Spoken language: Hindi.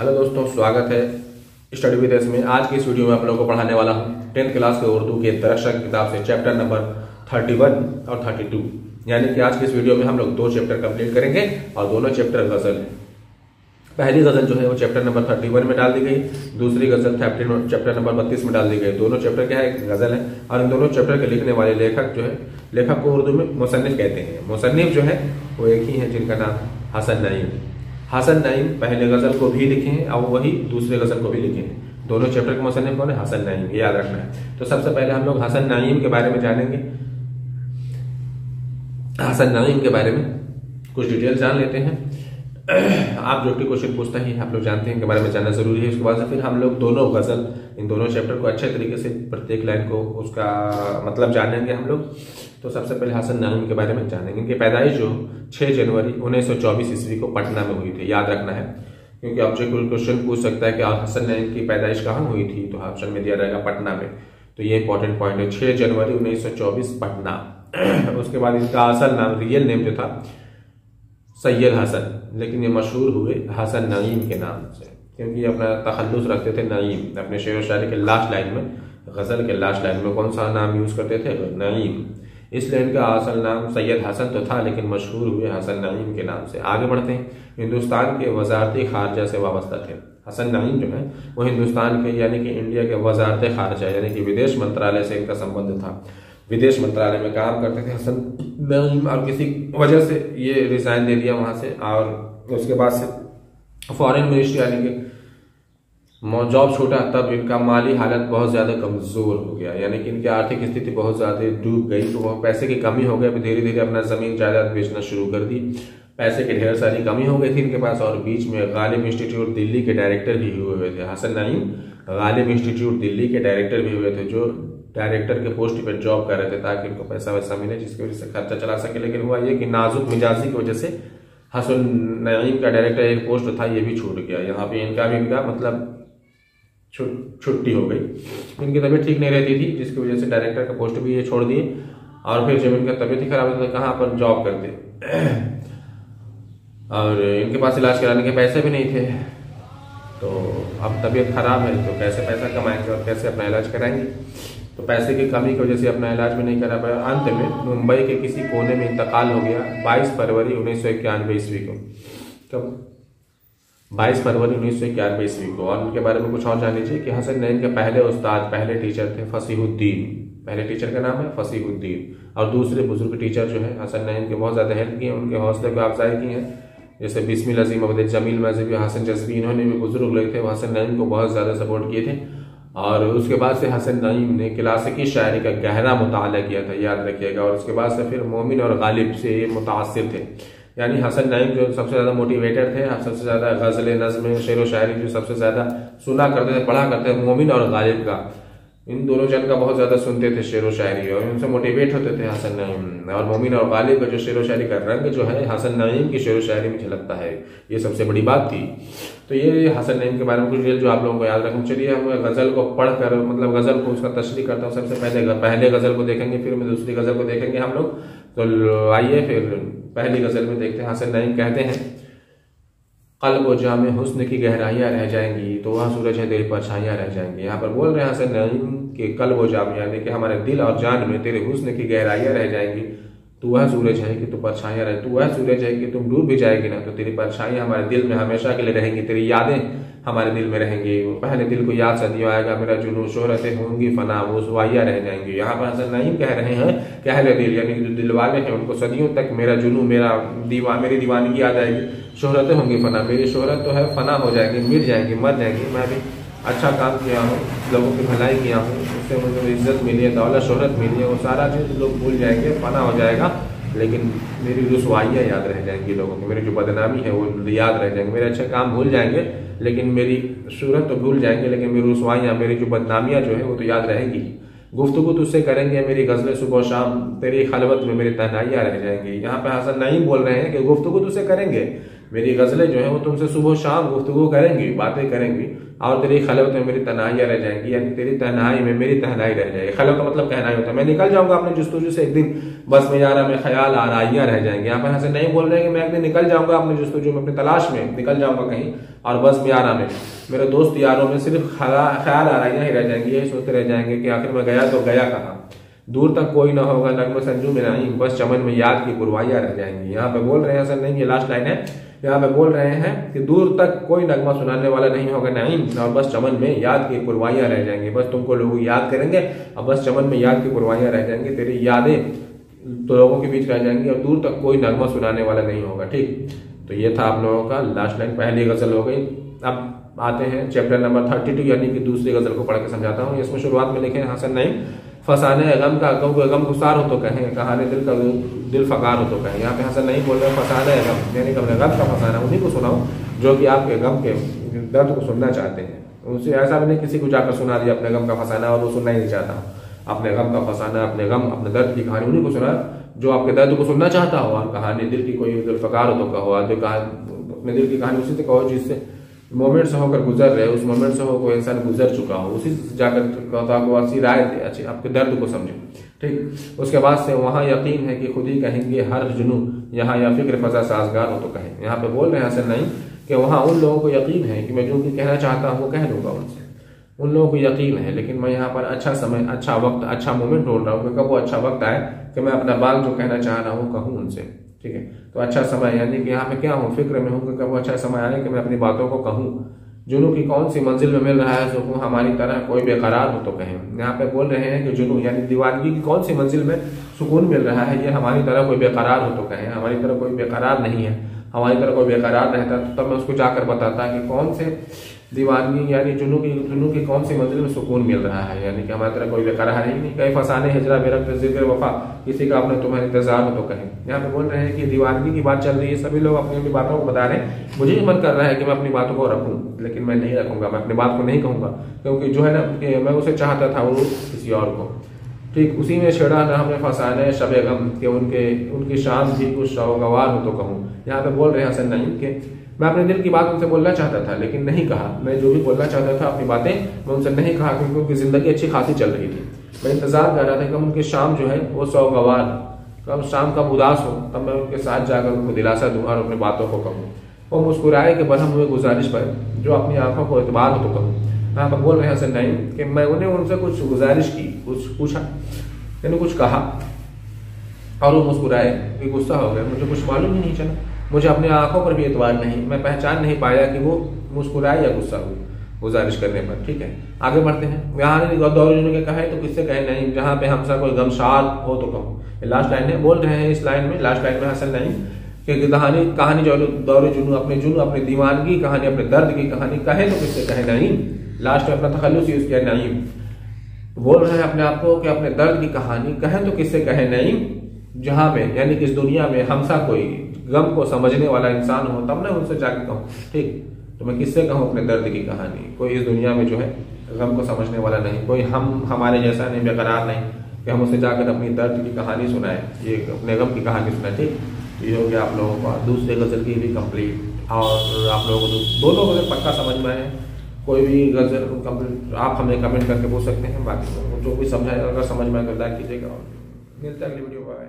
हेलो दोस्तों, स्वागत है स्टडी विद एस में। आज की इस वीडियो में आप लोगों को पढ़ाने वाला हूँ 10th क्लास के उर्दू के दरअसल की किताब से चैप्टर नंबर 31 और 32। यानी कि आज की इस वीडियो में हम लोग 2 चैप्टर कंप्लीट करेंगे और दोनों चैप्टर गजल है। पहली गजल जो है वो चैप्टर नंबर 31 में डाल दी गई, दूसरी गजल चैप्टर नंबर 32 में डाल दी गई। दोनों चैप्टर क्या है, गजल है। और इन दोनों चैप्टर के लिखने वाले लेखक जो है, लेखक को उर्दू में मुसन्निफ कहते हैं। मुसन्निफ जो है वो एक ही है जिनका नाम हसन नईम। हसन नईम पहले गजल को भी लिखे हैं और वही दूसरे गजल को भी लिखे हैं। दोनों चैप्टर के मुसन्निफ कौन है? हसन नईम, याद रखना है। तो सबसे पहले हम लोग हसन नईम के बारे में जानेंगे। हसन नईम के बारे में कुछ डिटेल जान लेते हैं। आप जो क्वेश्चन पूछता ही आप लोग जानते हैं के बारे में जानना जरूरी है। उसके बाद से फिर हम लोग दोनों गजल, इन दोनों चैप्टर को अच्छे तरीके से प्रत्येक लाइन को उसका मतलब जानेंगे हम लोग। तो सबसे पहले हसन नईम के बारे में जानेंगे कि पैदाइश जो 6 जनवरी 1924 ईस्वी को पटना में हुई थी। याद रखना है, क्योंकि आपसे कोई क्वेश्चन पूछ सकता है कि हसन नईम की पैदाइश कहाँ हुई थी, तो ऑप्शन में दिया रहेगा पटना में। तो ये इंपॉर्टेंट पॉइंट है, 6 जनवरी 1924 पटना। उसके बाद इनका असल नाम, रियल नेम जो था सैयद हसन, लेकिन ये मशहूर हुए हसन नईम के नाम से, क्योंकि अपना तखल्लुस रखते थे नईम। अपने शेर व शायरी के लास्ट लाइन में, गजल के लास्ट लाइन में कौन सा नाम यूज करते थे? नईम। इसलिए इनका असल नाम सैयद हसन तो था, लेकिन मशहूर हुए हसन नईम के नाम से। आगे बढ़ते हैं। हिंदुस्तान के वजारत खारजा से वाबस्ता थे। हसन नईम जो है वो हिंदुस्तान के यानी कि इंडिया के वजारत खारजा यानी कि विदेश मंत्रालय से इनका संबंध था। विदेश मंत्रालय में काम करते थे हसन नईम, और किसी वजह से ये रिजाइन दे दिया वहां से, और उसके बाद से फॉरेन मिनिस्ट्री यानी कि जॉब छूटा। तब इनका माली हालत बहुत ज्यादा कमजोर हो गया, यानी कि इनकी आर्थिक स्थिति बहुत ज्यादा डूब गई। तो वो पैसे की कमी हो गई, धीरे धीरे अपना जमीन जायदाद बेचना शुरू कर दी। पैसे की ढेर सारी कमी हो गई थी इनके पास। और बीच में गालिब इंस्टीट्यूट दिल्ली के डायरेक्टर भी हुए थे। हसन नईम गालिब इंस्टीट्यूट दिल्ली के डायरेक्टर भी हुए थे, जो डायरेक्टर के पोस्ट पर जॉब कर रहे थे ताकि उनको पैसा वैसा मिले, जिसकी वजह से खर्चा चला सके। लेकिन हुआ ये कि नाजुक मिजाजी की वजह से हसन नईम का डायरेक्टर एक पोस्ट था, ये भी छूट गया। यहाँ पे इनका भी मतलब छुट्टी हो गई। इनकी तबीयत ठीक नहीं रहती थी, जिसकी वजह से डायरेक्टर का पोस्ट भी ये छोड़ दिए। और फिर जब इनका तबीयत ही खराब होता तो कहाँ पर जॉब करते, और इनके पास इलाज कराने के पैसे भी नहीं थे। तो अब तबीयत खराब है तो कैसे पैसा कमाएंगे और कैसे अपना इलाज कराएंगे? तो पैसे की कमी की वजह से अपना इलाज भी नहीं करा पाया। अंत में मुंबई के किसी कोने में इंतकाल हो गया 22 फरवरी 1991 ईस्वी को। कब? 22 फरवरी 1991 ईस्वी को। और उनके बारे में कुछ और जान लीजिए कि हसन नईम के पहले उस्ताद, पहले टीचर थे फसीहुद्दीन। पहले टीचर का नाम है फसीहुद्दीन। और दूसरे बुजुर्ग टीचर जो है हसन नईम के बहुत ज्यादा हेल्प किए, उनके हौसले को अफजाई की है। जैसे बिस्मिल अजीम अब्दुल जमील मजहबी, हसन जज्बी, इन्होंने भी बुजुर्ग लोग थे, वो हसन नईम को बहुत ज्यादा सपोर्ट किए थे। और उसके बाद से हसन नईम ने क्लासिकी शायरी का गहरा मुताला किया था, याद रखिएगा। और उसके बाद से फिर मोमिन और गालिब से ये मुतासिर थे। यानी हसन नईम जो सबसे ज्यादा मोटिवेटर थे, सबसे ज्यादा गजल नज्म शेर व शायरी जो सबसे ज्यादा सुना करते थे, पढ़ा करते थे, मोमिन और गालिब का, इन दोनों जन का बहुत ज्यादा सुनते थे शेर व शायरी, और उनसे मोटिवेट होते थे हसन नईम। और मोमिन और गालिब का जो शेर व शायरी का रंग जो है हसन नईम की शेर व शायरी में झलकता है, ये सबसे बड़ी बात थी। तो ये हसन नईम के बारे में कुछ डिटेल जो आप लोगों को याद रखना। चलिए हम गजल को पढ़कर मतलब गजल को उसका तशरीह करता हूँ। सबसे पहले गजल को देखेंगे, फिर मैं दूसरी गजल को देखेंगे हम लोग। तो आइए फिर पहली गजल में देखते हैं। हसन नईम कहते हैं, कल्ब व जाम में हुस्न की गहराइयाँ रह जाएंगी तो वह सूरज है तेरी परछाइयाँ रह जाएंगी। यहाँ पर बोल रहे हैं हसन नईम के कल्ब व जाम यानी कि हमारे दिल और जान में तेरे हुस्न की गहराइयाँ रह जाएंगी। तू वह सूरज है कि तू परछाइयाँ रहे, तू वह सूरज है कि तुम डूब भी जाएगी ना तो तेरी परछाइयाँ हमारे दिल में हमेशा के लिए रहेंगी, तेरी यादें हमारे दिल में रहेंगी। पहले दिल को याद सदियों आएगा मेरा जुनून, शोहरतें होंगी फना, वो सुवाइयाँ रह जाएंगी। यहाँ पर हसन नईम कह रहे हैं कि अहले दिल यानी कि जो दिल वाले हैं उनको सदियों तक मेरा जुनून, मेरी दीवानगी आ जाएगी। शोहरतें होंगी फना, मेरी शोहरत तो है फना हो जाएगी, मिट जाएंगी, मर जाएंगी। मैं भी अच्छा काम किया हूँ, लोगों की भलाई किया हूँ, उससे मुझे इज्जत मिली है, दौलत शोहरत मिली है, वो सारा चीज़ लोग भूल जाएंगे, फना हो जाएगा। लेकिन मेरी रुसवाइयाँ याद रह जाएंगी लोगों की, मेरी जो बदनामी है वो याद रह जाएंगे। मेरे अच्छे काम भूल जाएंगे लेकिन मेरी शोहरत तो भूल जाएंगे, लेकिन मेरी रुसवाइयाँ, मेरी जो बदनामियाँ जो है वो तो याद रहेंगी। गुफ्तगू तुझसे करेंगे मेरी गजलें सुबह शाम, तेरी खलवत में मेरी तन्हाइयाँ रह जाएंगी। यहाँ पे हसन नईम बोल रहे हैं कि गुफ्तगू तुझसे करेंगे, मेरी गजलें जो है वो तुमसे सुबह शाम गुफ्तगू करेंगी, बातें करेंगी, और तेरी खलवत में मेरी तन्हाइयाँ रह जाएंगी, यानी तेरी तन्हाई में मेरी तन्हाई रह जाएगी। खलवत का मतलब कहना ही होता है मैं निकल जाऊंगा अपने जुस्तजू से, एक दिन बस में यारा में ख्याल आराइयाँ रह जाएंगी। यहाँ पर ऐसे नहीं बोल रहे हैं कि मैं एक दिन निकल जाऊंगा अपने जुस्तजू में, अपनी तलाश में निकल जाऊंगा कहीं, और बस में यारा में मेरे दोस्त यारों में सिर्फ ख्याल आराइयाँ ही रह जाएंगी, यही सोचते रह जाएंगे कि आखिर में गया तो गया कहाँ। दूर तक कोई ना होगा नगमे संजू में नहीं, बस चमन में याद की पुरवाइयाँ रह जाएंगी। यहाँ पे बोल रहे हैं, ऐसा नहीं, ये लास्ट लाइन है, यहाँ पे बोल रहे हैं कि दूर तक कोई नगमा सुनाने वाला नहीं होगा नईम, और बस चमन में याद की पुरवाइयाँ रह जाएंगी। बस तुमको लोग याद करेंगे और बस चमन में याद की पुरवाइयाँ रह जाएंगी, तेरी यादें तो लोगों के बीच रह जाएंगी और दूर तक कोई नगमा सुनाने वाला नहीं होगा। ठीक, तो ये था आप लोगों का लास्ट लाइन, पहली गजल हो गई। अब आते हैं चैप्टर नंबर 32 यानी कि दूसरी गजल को पढ़ के समझाता हूँ। इसमें शुरुआत में लिखे हैं हसन नईम, फसाने गम का गम गुसार हो तो कहें, कहानी दिल का दिल फकार हो तो कहें। यहाँ पे हसन नहीं बोल रहे फसाने गम, यानी कि गम का फसाना उन्हीं को सुनाऊं जो कि आपके गम के दर्द को सुनना चाहते हैं। उनसे ऐसा भी नहीं किसी को जाकर सुना दिया अपने गम का फसाना और वो सुनना ही नहीं चाहता। अपने गम का फसाना, अपने गम, अपने दर्द की कहानी उन्हीं को सुना जो आपके दर्द को सुनना चाहता हो। और कहानी दिल की कोई दिल फकार हो तो कहो, अपने दिल की कहानी उसी से कहो जिससे मोमेंट से होकर गुजर रहे, उस मोमेंट से हो कोई इंसान गुजर चुका हो, उसी से जाकर को अच्छी राय दे, अच्छी आपके दर्द को समझे। ठीक, उसके बाद से वहाँ यकीन है कि खुद ही कहेंगे हर जुनू यहाँ, या फिक्र फजा साजगार हो तो कहें। यहाँ पे बोल रहे हैं हसन नहीं कि वहाँ उन लोगों को यकीन है कि मैं जो भी कहना चाहता हूँ वो कह लूँगा उनसे, उन लोगों को यकीन है, लेकिन मैं यहाँ पर अच्छा समय, अच्छा वक्त, अच्छा मोमेंट ढूंढ रहा हूँ कि कब वो अच्छा वक्त आए कि मैं अपना बात जो कहना चाह रहा हूँ कहूँ उनसे। ठीक है, तो अच्छा समय यानी कि यहाँ पे क्या हूँ, फिक्र में हूँ कि कब वो अच्छा समय आए कि मैं अपनी बातों को कहूँ। जुनू की कौन सी मंजिल में मिल रहा है सुकून हमारी तरह, कोई बेकरार हो तो कहें। यहाँ पे बोल रहे हैं कि जुनू यानी दीवानगी की कौन सी मंजिल में सुकून मिल रहा है, ये हमारी तरह कोई बेकरार हो तो कहें। हमारी तरह कोई बेकरार नहीं है, हमारी तरह कोई बेकरार रहता तो तब मैं उसको जाकर बताता कि कौन से दीवानगी यानी जुनू की कौन सी मंजिल में सुकून मिल रहा है, यानी कि हमारी तरह कोई बेकरार ही नहीं। कहीं फसाने हिजरा बेरख जिक्र वफा, किसी का अपने तुम्हारे इंतजार हो तो कहें। यहाँ पे बोल रहे हैं कि दीवानगी की बात चल रही है, सभी लोग अपनी अपनी बातों को बता रहे हैं, मुझे भी मन कर रहा है कि मैं अपनी बातों को रखूं, लेकिन मैं नहीं रखूंगा, मैं अपनी बात को नहीं कहूंगा, क्योंकि जो है ना कि मैं उसे चाहता था वो किसी और को। ठीक, उसी में छेड़ा न हमें फसाने शब गम के उनकी शाम भी कुछ शौगवार हो तो कहूँ। यहाँ पे बोल रहे हैं हसन नईम के मैं अपने दिल की बात उनसे बोलना चाहता था लेकिन नहीं कहा। मैं जो भी बोलना चाहता था अपनी बातें मैं उनसे नहीं कहा, क्योंकि उनकी जिंदगी अच्छी खासी चल रही थी। मैं इंतजार कर रहा था कि उनकी शाम जो है वो शौगवार, कब शाम कब उदास हो तब मैं उनके साथ जाकर उनको दिलासा दूँ और अपनी बातों को कहूँ। वो मुस्कुराए कि बरहम हुए गुजारिश पर, जो अपनी आंखों को एतबार हो तो कहूँ। यहाँ पर बोल रहे हैं हसन नईम कि मैं उनसे कुछ गुजारिश की, कुछ पूछा, मैंने कुछ कहा और वो मुस्कुराए कि गुस्सा हो गया। मुझे कुछ मालूम ही नहीं चला, मुझे अपने आंखों पर भी एतबार नहीं, मैं पहचान नहीं पाया कि वो मुस्कुराए या गुस्सा हुई गुजारिश करने पर। ठीक है, आगे बढ़ते हैं। यहाँ दौर ने कहा है तो किससे कहे नहीं, जहाँ पे हमसा कोई गमशाद हो तो कहूँ। लास्ट लाइन है, बोल रहे हैं इस लाइन में, लास्ट लाइन में हसन नहीं कि कहानी जो दौर जुनू, अपनी दीवानगी कहानी, अपने दर्द की कहानी कहे तो किससे कहे नहीं। लास्ट में अपना तखल्लुस यूज किया नहीं, बोल रहे हैं अपने आप को कि अपने दर्द की कहानी कहे तो किससे कहे नहीं, जहां में यानी कि इस दुनिया में हमसा कोई गम को समझने वाला इंसान हो तब ना उनसे जाके कहूँ। ठीक, तो मैं किससे कहूँ अपने दर्द की कहानी, कोई इस दुनिया में जो है गम को समझने वाला नहीं, कोई हमारे जैसा नहीं, बेकरार नहीं कि हम उसे जाकर अपनी दर्द की कहानी सुनाए, ये अपने गम की कहानी सुनाए। ठीक, ये हो गया आप लोगों का दूसरे गजल की भी कंप्लीट। और आप लोगों को दोनों गजल पक्का समझ में आए, कोई भी गजल कंप्लीट आप हमें कमेंट करके पूछ सकते हैं, बाकी जो भी समझाएगा अगर समझ में आए तो लाइक कीजिएगा और मिलता है अगली वीडियो। बाय।